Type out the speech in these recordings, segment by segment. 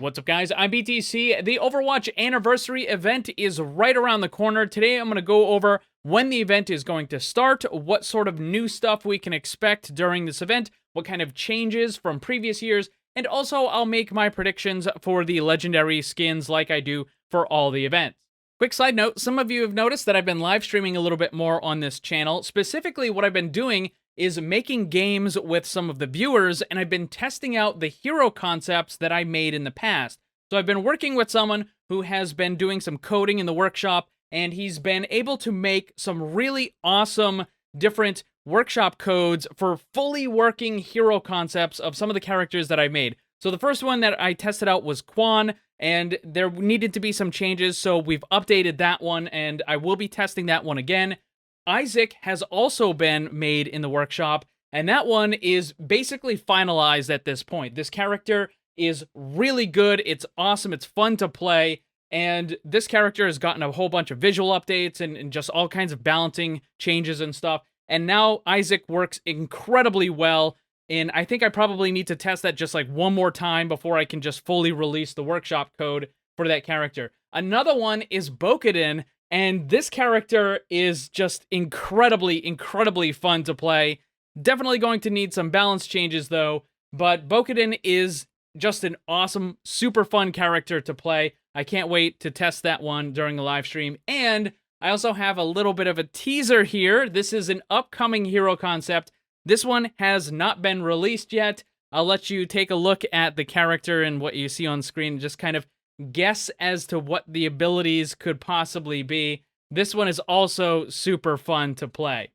What's up, guys? I'm BTC. The Overwatch Anniversary Event is right around the corner. Today, I'm going to go over when the event is going to start, what sort of new stuff we can expect during this event, what kind of changes from previous years, and also I'll make my predictions for the legendary skins like I do for all the events. Quick side note, some of you have noticed that I've been live streaming a little bit more on this channel. Specifically, what I've been doing is making games with some of the viewers, and I've been testing out the hero concepts that I made in the past. So I've been working with someone who has been doing some coding in the workshop, and he's been able to make some really awesome different workshop codes for fully working hero concepts of some of the characters that I made. So the first one that I tested out was Quan, and there needed to be some changes, so we've updated that one, and I will be testing that one again. Isaac has also been made in the workshop, and that one is basically finalized at this point. This character is really good, it's awesome, it's fun to play, and this character has gotten a whole bunch of visual updates and just all kinds of balancing changes and stuff, and now Isaac works incredibly well, and I think I probably need to test that just like one more time before I can just fully release the workshop code for that character. Another one is Bokadin, and this character is just incredibly fun to play. Definitely going to need some balance changes though, but Bokadin is just an awesome, super fun character to play. I can't wait to test that one during the live stream. And I also have a little bit of a teaser here. This is an upcoming hero concept. This one has not been released yet. I'll let you take a look at the character and what you see on screen, just kind of guess as to what the abilities could possibly be. This one is also super fun to play.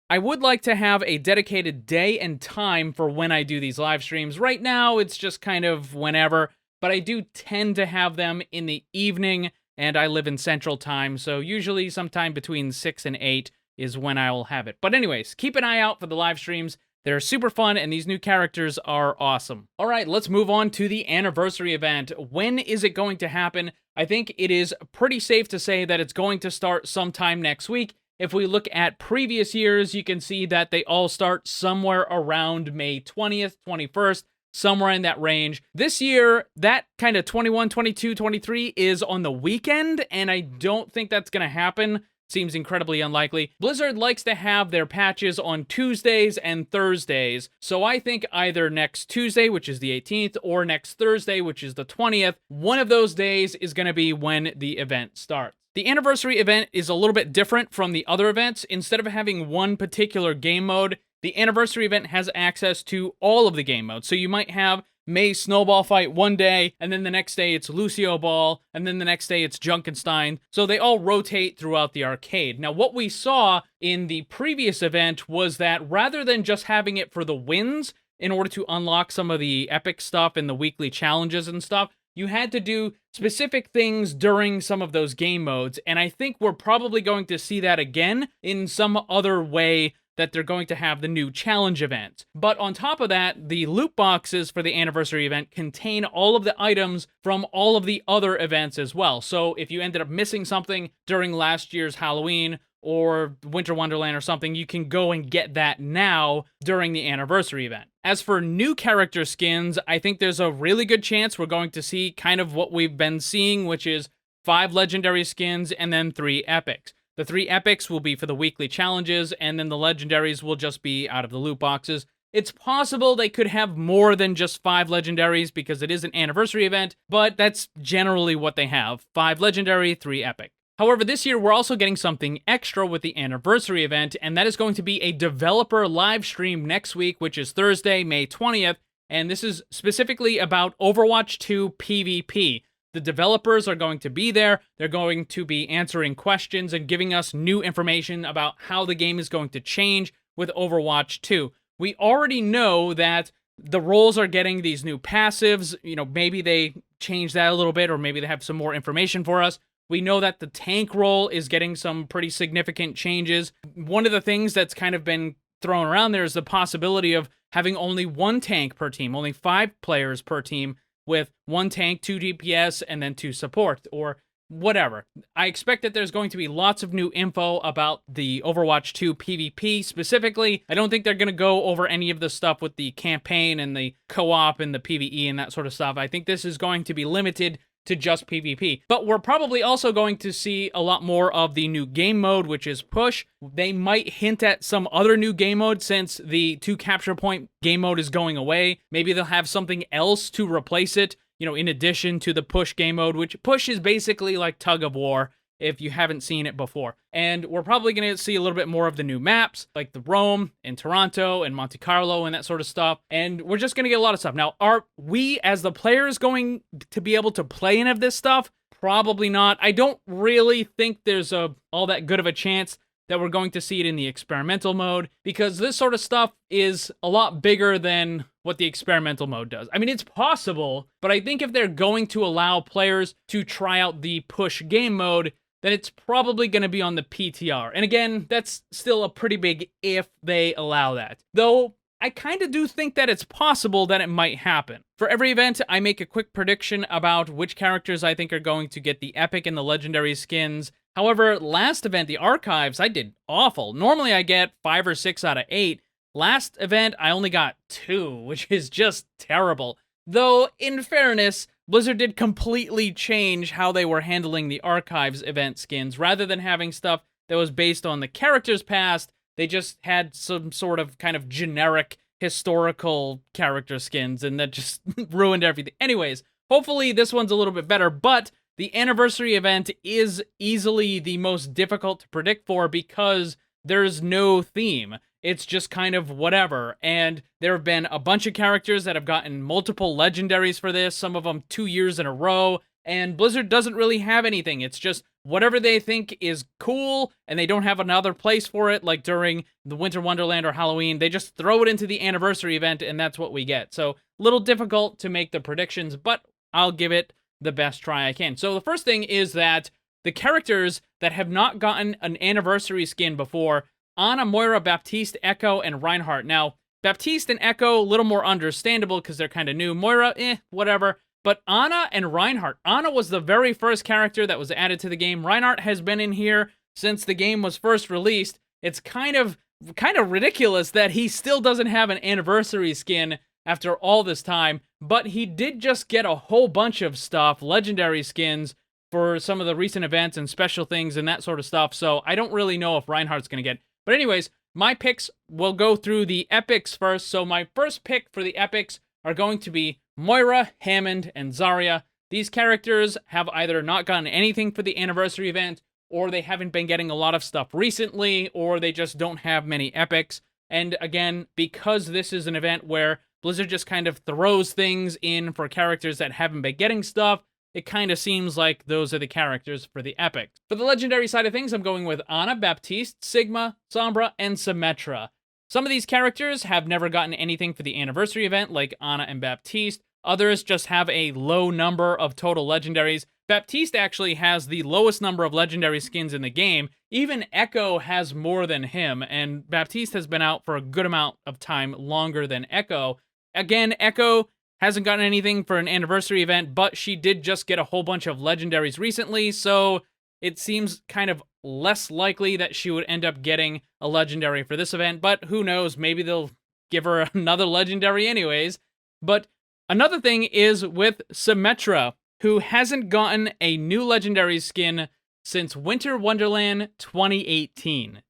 I would like to have a dedicated day and time for when I do these live streams. Right now, it's just kind of whenever, but I do tend to have them in the evening, and I live in Central Time, so usually sometime between 6 and 8 is when I will have it. But anyways, keep an eye out for the live streams. They're super fun, and these new characters are awesome. All right, let's move on to the anniversary event. When is it going to happen? I think it is pretty safe to say that it's going to start sometime next week. If we look at previous years, you can see that they all start somewhere around May 20th, 21st, somewhere in that range. This year, that kind of 21, 22, 23 is on the weekend, and I don't think that's going to happen. Seems incredibly unlikely. Blizzard likes to have their patches on Tuesdays and Thursdays, so I think either next Tuesday, which is the 18th, or next Thursday, which is the 20th, one of those days is going to be when the event starts. The anniversary event is a little bit different from the other events. Instead of having one particular game mode, the anniversary event has access to all of the game modes. So you might have May Snowball Fight one day, and then the next day it's Lucio Ball, and then the next day it's Junkenstein. So they all rotate throughout the arcade. Now, what we saw in the previous event was that rather than just having it for the wins, in order to unlock some of the epic stuff and the weekly challenges and stuff, you had to do specific things during some of those game modes, and I think we're probably going to see that again in some other way that they're going to have the new challenge event. But on top of that, the loot boxes for the anniversary event contain all of the items from all of the other events as well. So if you ended up missing something during last year's Halloween or Winter Wonderland or something, you can go and get that now during the anniversary event. As for new character skins, I think there's a really good chance we're going to see kind of what we've been seeing, which is 5 legendary skins and then 3 epics. The 3 epics will be for the weekly challenges, and then the legendaries will just be out of the loot boxes. It's possible they could have more than just 5 legendaries because it is an anniversary event, but that's generally what they have. 5 legendary, 3 epic. However, this year we're also getting something extra with the anniversary event, and that is going to be a developer live stream next week, which is Thursday, May 20th, and this is specifically about Overwatch 2 PvP. The developers are going to be there. They're going to be answering questions and giving us new information about how the game is going to change with Overwatch 2. We already know that the roles are getting these new passives. You know, maybe they change that a little bit, or maybe they have some more information for us. We know that the tank role is getting some pretty significant changes. One of the things that's kind of been thrown around there is the possibility of having only 1 tank per team, only 5 players per team, with 1 tank, 2 DPS, and then 2 support. Or whatever. I expect that there's going to be lots of new info about the Overwatch 2 PvP specifically. I don't think they're going to go over any of the stuff with the campaign and the co-op and the PvE and that sort of stuff. I think this is going to be limited to just PvP. But we're probably also going to see a lot more of the new game mode, which is push. They might hint at some other new game mode since the 2 capture point game mode is going away. Maybe they'll have something else to replace it, you know, in addition to the push game mode, which push is basically like tug of war if you haven't seen it before. And we're probably going to see a little bit more of the new maps, like the Rome and Toronto and Monte Carlo and that sort of stuff. And we're just going to get a lot of stuff. Now, are we as the players going to be able to play any of this stuff? Probably not. I don't really think there's all that good of a chance that we're going to see it in the experimental mode, because this sort of stuff is a lot bigger than what the experimental mode does. I mean, it's possible, but I think if they're going to allow players to try out the push game mode, then it's probably going to be on the PTR. And again, that's still a pretty big if they allow that. Though, I kind of do think that it's possible that it might happen. For every event, I make a quick prediction about which characters I think are going to get the epic and the legendary skins. However, last event, the archives, I did awful. Normally I get 5 or 6 out of 8. Last event, I only got 2, which is just terrible. Though, in fairness, Blizzard did completely change how they were handling the archives event skins. Rather than having stuff that was based on the character's past, they just had some sort of kind of generic historical character skins, and that just ruined everything. Anyways, hopefully this one's a little bit better, but the anniversary event is easily the most difficult to predict for because there's no theme. It's just kind of whatever, and there have been a bunch of characters that have gotten multiple legendaries for this, some of them 2 years in a row, and Blizzard doesn't really have anything. It's just whatever they think is cool, and they don't have another place for it, like during the Winter Wonderland or Halloween. They just throw it into the anniversary event, and that's what we get. So, a little difficult to make the predictions, but I'll give it the best try I can. So, the first thing is that the characters that have not gotten an anniversary skin before, Ana, Moira, Baptiste, Echo, and Reinhardt. Now, Baptiste and Echo, a little more understandable because they're kind of new. Moira, whatever. But Ana and Reinhardt. Ana was the very first character that was added to the game. Reinhardt has been in here since the game was first released. It's kind of ridiculous that he still doesn't have an anniversary skin after all this time. But he did just get a whole bunch of stuff, legendary skins, for some of the recent events and special things and that sort of stuff. So I don't really know if Reinhardt's going to get. But anyways, my picks will go through the epics first. So my first pick for the epics are going to be Moira, Hammond, and Zarya. These characters have either not gotten anything for the anniversary event, or they haven't been getting a lot of stuff recently, or they just don't have many epics. And again, because this is an event where Blizzard just kind of throws things in for characters that haven't been getting stuff, it kind of seems like those are the characters for the epics. For the legendary side of things, I'm going with Ana, Baptiste, Sigma, Sombra, and Symmetra. Some of these characters have never gotten anything for the anniversary event, like Ana and Baptiste. Others just have a low number of total legendaries. Baptiste actually has the lowest number of legendary skins in the game. Even Echo has more than him, and Baptiste has been out for a good amount of time, longer than Echo. Again, Echo hasn't gotten anything for an anniversary event, but she did just get a whole bunch of legendaries recently, so it seems kind of less likely that she would end up getting a legendary for this event, but who knows, maybe they'll give her another legendary anyways. But another thing is with Symmetra, who hasn't gotten a new legendary skin since Winter Wonderland 2018.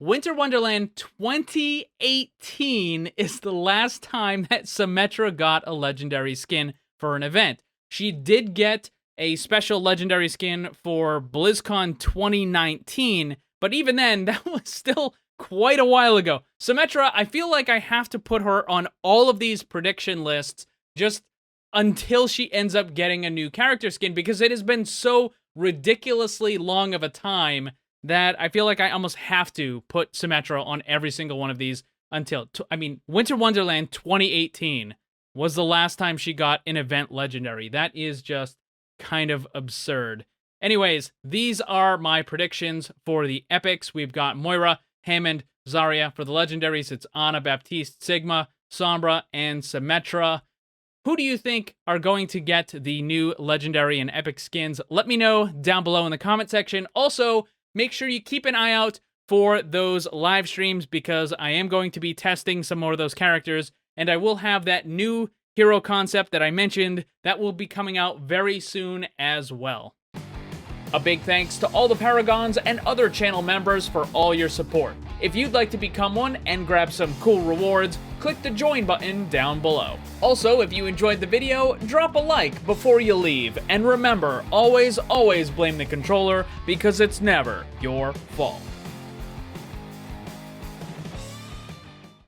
Winter Wonderland 2018 is the last time that Symmetra got a legendary skin for an event. She did get a special legendary skin for BlizzCon 2019, but even then, that was still quite a while ago. Symmetra, I feel like I have to put her on all of these prediction lists just until she ends up getting a new character skin, because it has been so ridiculously long of a time that I feel like I almost have to put Symmetra on every single one of these until, Winter Wonderland 2018 was the last time she got an event legendary. That is just kind of absurd. Anyways, these are my predictions for the epics. We've got Moira, Hammond, Zarya. For the legendaries, it's Ana, Baptiste, Sigma, Sombra, and Symmetra. Who do you think are going to get the new legendary and epic skins? Let me know down below in the comment section. Also, make sure you keep an eye out for those live streams because I am going to be testing some more of those characters, and I will have that new hero concept that I mentioned that will be coming out very soon as well. A big thanks to all the Paragons and other channel members for all your support. If you'd like to become one and grab some cool rewards, click the join button down below. Also, if you enjoyed the video, drop a like before you leave. And remember, always blame the controller because it's never your fault.